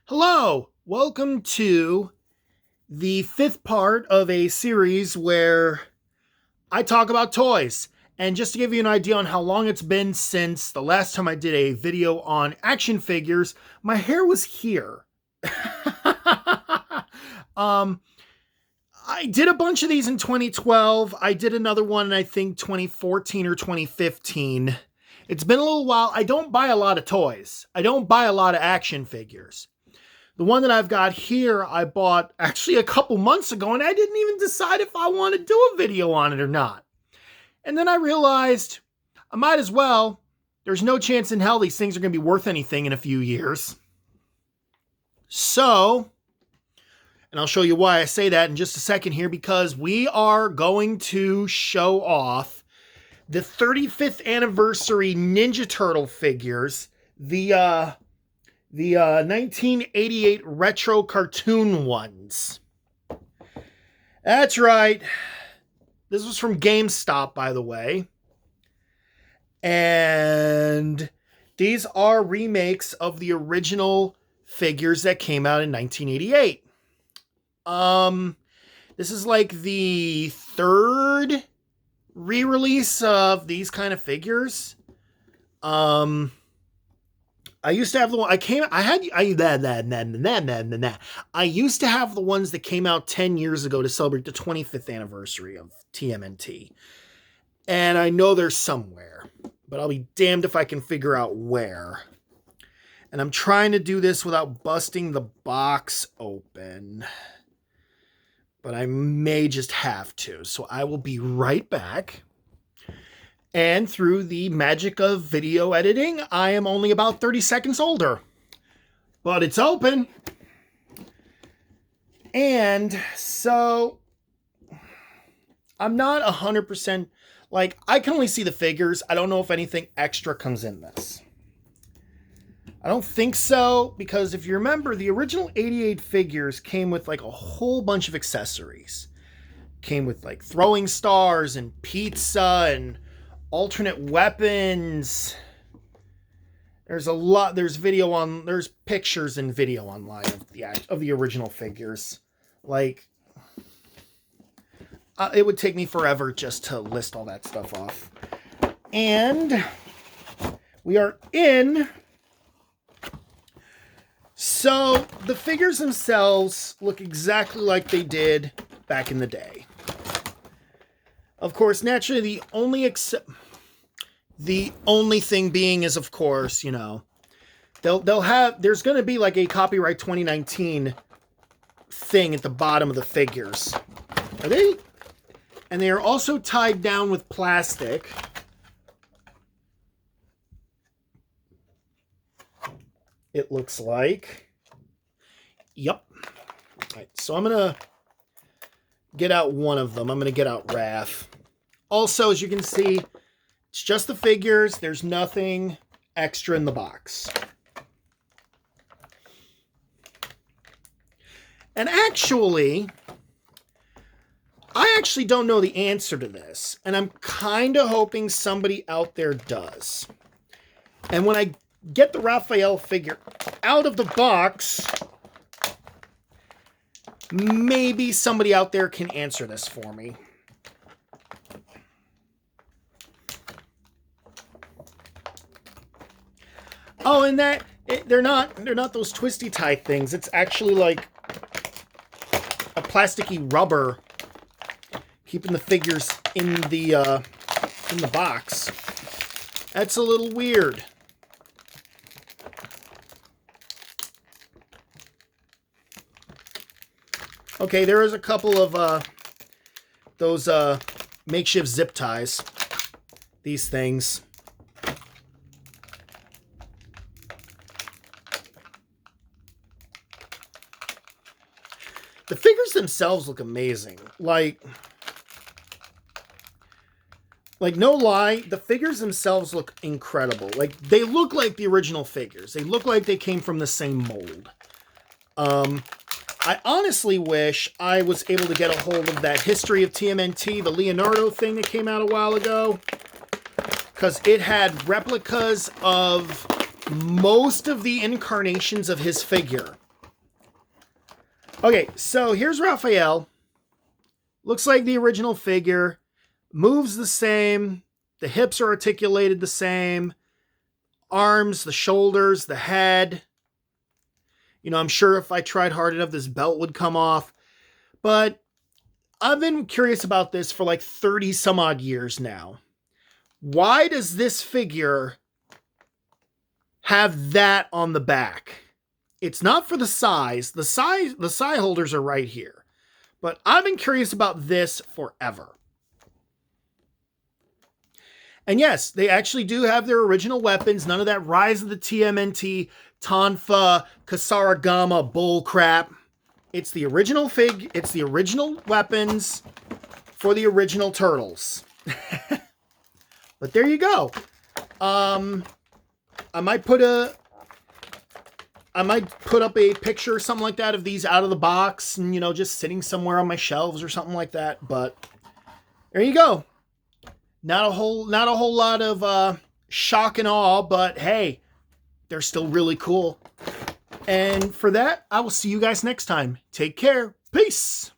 Hello, welcome to the fifth part of a series where I talk about toys. And just to give you an idea on how long it's been since the last time I did a video on action figures, my hair was here. um, I did a bunch of these in 2012. I did another one in I think 2014 or 2015. It's been a little while. I don't buy a lot of toys. I don't buy a lot of action figures. The one that I've got here, I bought actually a couple months ago, and I didn't even decide if I want to do a video on it or not. And then I realized I might as well. There's no chance in hell these things are going to be worth anything in a few years. So, and I'll show you why I say that in just a second here, because we are going to show off the 35th anniversary Ninja Turtle figures, the 1988 retro cartoon ones. That's right. This was from GameStop, by the way. And these are remakes of the original figures that came out in 1988. This is like the third re-release of these kind of figures. I used to have the one I used to have the ones that came out 10 years ago to celebrate the 25th anniversary of TMNT. And I know they're somewhere, but I'll be damned if I can figure out where. And I'm trying to do this without busting the box open. But I may just have to. So I will be right back. And through the magic of video editing, I am only about 30 seconds older. But it's open. And so I'm not 100%, like, I can only see the figures. I don't know if anything extra comes in this. I don't think so, because if you remember, the original 88 figures came with like a whole bunch of accessories. Came with like throwing stars and pizza and alternate weapons. There's a lot. There's pictures and video online of the original figures. Like, it would take me forever just to list all that stuff off. And we are in. So the figures themselves look exactly like they did back in the day. Of course, naturally, the only thing being is, of course, you know, there's going to be like a copyright 2019 thing at the bottom of the figures. Are they? And they are also tied down with plastic. It looks like. Yep. All right, so I'm going to get out one of them. I'm going to get out Raph. Also, as you can see, it's just the figures. There's nothing extra in the box. And actually, I actually don't know the answer to this. And I'm kind of hoping somebody out there does. And when I get the Raphael figure out of the box, maybe somebody out there can answer this for me. Oh, and they're not those twisty tie things. It's actually like a plasticky rubber keeping the figures in the box. That's a little weird. Okay, there is a couple of those makeshift zip ties. These things. The figures themselves look amazing. Like no lie, the figures themselves look incredible. Like, they look like the original figures. They look like they came from the same mold. I honestly wish I was able to get a hold of that History of TMNT, the Leonardo thing that came out a while ago. Because it had replicas of most of the incarnations of his figure. Okay, so here's Raphael. Looks like the original figure. Moves the same. The hips are articulated the same. Arms, the shoulders, the head. You know, I'm sure if I tried hard enough, this belt would come off. But I've been curious about this for like 30 some odd years now. Why does this figure have that on the back? It's not for the size. The side holders are right here. But I've been curious about this forever. And yes, they actually do have their original weapons. None of that Rise of the TMNT, Tonfa, Kasaragama bull crap. It's the original it's the original weapons for the original turtles. But there you go. I might put up a picture or something like that of these out of the box and, you know, just sitting somewhere on my shelves or something like that. But there you go. Not a whole lot of shock and awe, but hey, they're still really cool. And for that, I will see you guys next time. Take care. Peace.